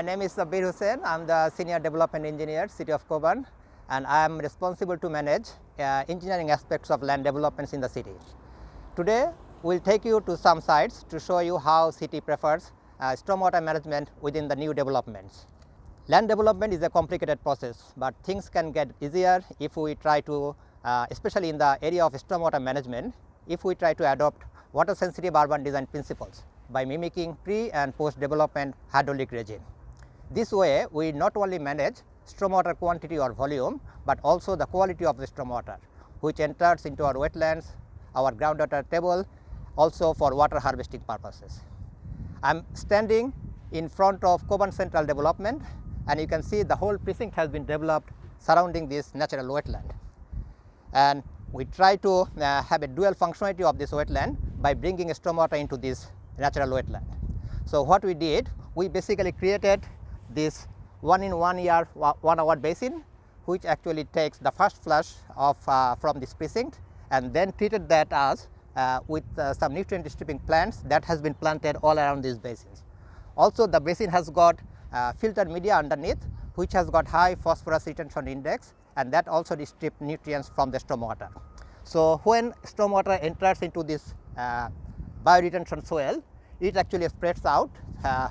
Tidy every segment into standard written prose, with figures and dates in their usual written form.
My name is Sabir Hussain. I am the Senior Development Engineer, City of Cockburn, and I am responsible to manage engineering aspects of land developments in the city. Today, we will take you to some sites to show you how city prefers stormwater management within the new developments. Land development is a complicated process, but things can get easier if we try to, especially in the area of stormwater management, if we try to adopt water sensitive urban design principles by mimicking pre and post development hydraulic regime. This way, we not only manage stormwater quantity or volume, but also the quality of the stormwater, which enters into our wetlands, our groundwater table, also for water harvesting purposes. I am standing in front of Cockburn Central Development, and you can see the whole precinct has been developed surrounding this natural wetland. And we try to have a dual functionality of this wetland by bringing stormwater into this natural wetland. So what we did, we basically created this 1 in 1 year 1 hour basin, which actually takes the first flush of from this precinct and then treated that as with some nutrient stripping plants that has been planted all around these basins. Also, the basin has got filtered media underneath, which has got high phosphorus retention index, and that also strips nutrients from the stormwater. So when stormwater enters into this bioretention soil, it actually spreads out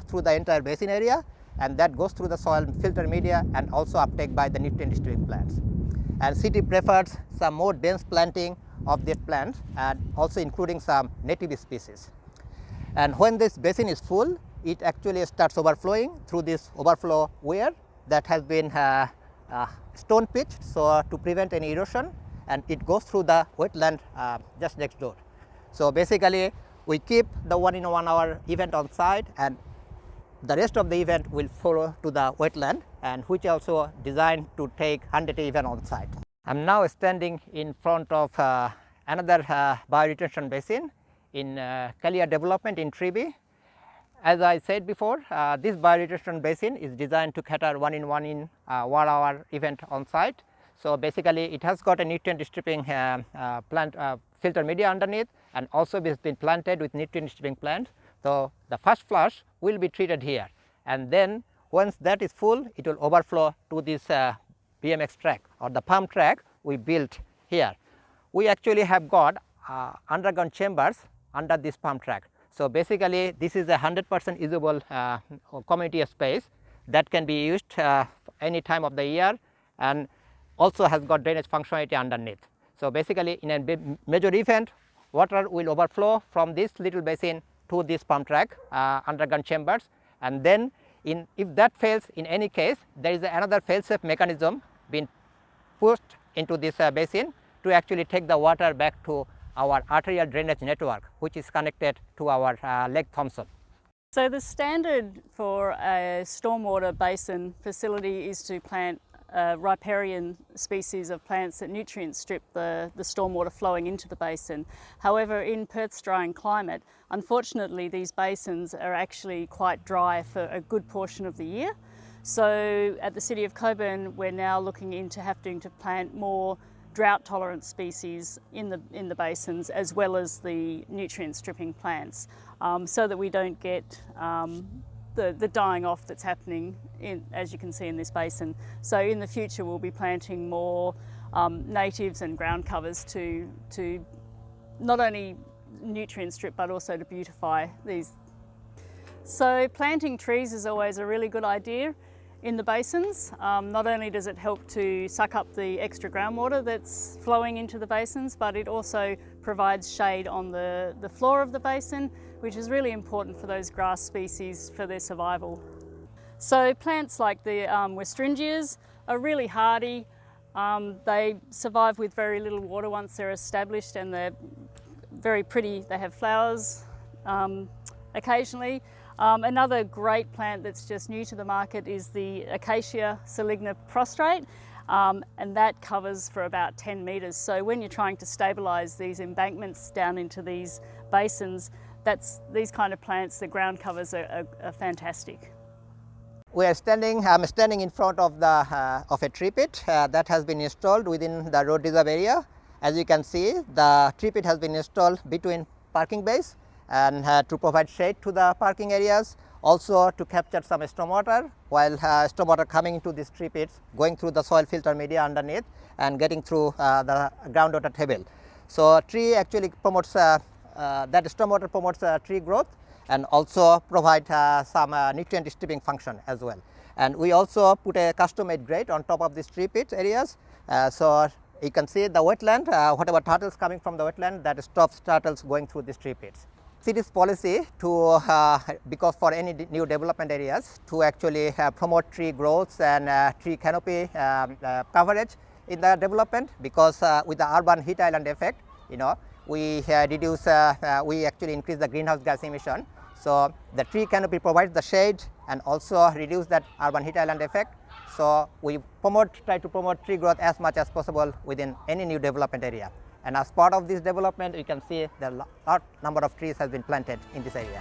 through the entire basin area, and that goes through the soil filter media and also uptake by the nutrient stripping plants. And city prefers some more dense planting of these plants, and also including some native species. And when this basin is full, it actually starts overflowing through this overflow weir that has been stone pitched, so to prevent any erosion, and it goes through the wetland just next door. So basically, we keep the 1 in 1 hour event on site, and the rest of the event will follow to the wetland, and which also designed to take 100 event on site. I am now standing in front of another bioretention basin in Kalia development in Tribi. As I said before, this bioretention basin is designed to cater 1 in 1 hour event on site. So basically, it has got a nutrient stripping plant filter media underneath, and also it has been planted with nutrient stripping plants. So the first flush will be treated here, and then once that is full, it will overflow to this BMX track or the pump track we built here. We actually have got underground chambers under this pump track. So basically, this is a 100% usable community space that can be used any time of the year, and also has got drainage functionality underneath. So basically, in a major event, water will overflow from this little basin to this pump track underground chambers, and then if that fails in any case, there is another fail-safe mechanism being pushed into this basin to actually take the water back to our arterial drainage network, which is connected to our Lake Thompson. So the standard for a stormwater basin facility is to plant riparian species of plants that nutrient strip the stormwater flowing into the basin. However, in Perth's drying climate, unfortunately these basins are actually quite dry for a good portion of the year. So at the City of Cockburn, we're now looking into having to plant more drought tolerant species in the basins, as well as the nutrient stripping plants, so that we don't get the dying off that's happening as you can see in this basin. So in the future, we'll be planting more natives and ground covers to not only nutrient strip, but also to beautify these. So planting trees is always a really good idea in the basins. Not only does it help to suck up the extra groundwater that's flowing into the basins, but it also provides shade on the floor of the basin, which is really important for those grass species for their survival. So plants like the Westringias are really hardy. They survive with very little water once they're established, and they're very pretty. They have flowers occasionally. Another great plant that's just new to the market is the Acacia saligna prostrate, and that covers for about 10 metres. So when you're trying to stabilise these embankments down into these basins, these kind of plants, the ground covers are fantastic. I'm standing in front of a tree pit that has been installed within the road reserve area. As you can see, the tree pit has been installed between parking bays and to provide shade to the parking areas. Also to capture some stormwater while stormwater coming into these tree pits, going through the soil filter media underneath and getting through the groundwater table. So tree actually promotes that stormwater promotes tree growth and also provide some nutrient stripping function as well. And we also put a custom made grate on top of these tree pit areas. So you can see the wetland, whatever turtles coming from the wetland, that stops turtles going through these tree pits. City's policy to, because for any new development areas, to actually promote tree growth and tree canopy coverage in the development, because with the urban heat island effect, we reduce, we actually increase the greenhouse gas emission. So the tree canopy provides the shade and also reduce that urban heat island effect. So we try to promote tree growth as much as possible within any new development area. And as part of this development, you can see the large number of trees has been planted in this area.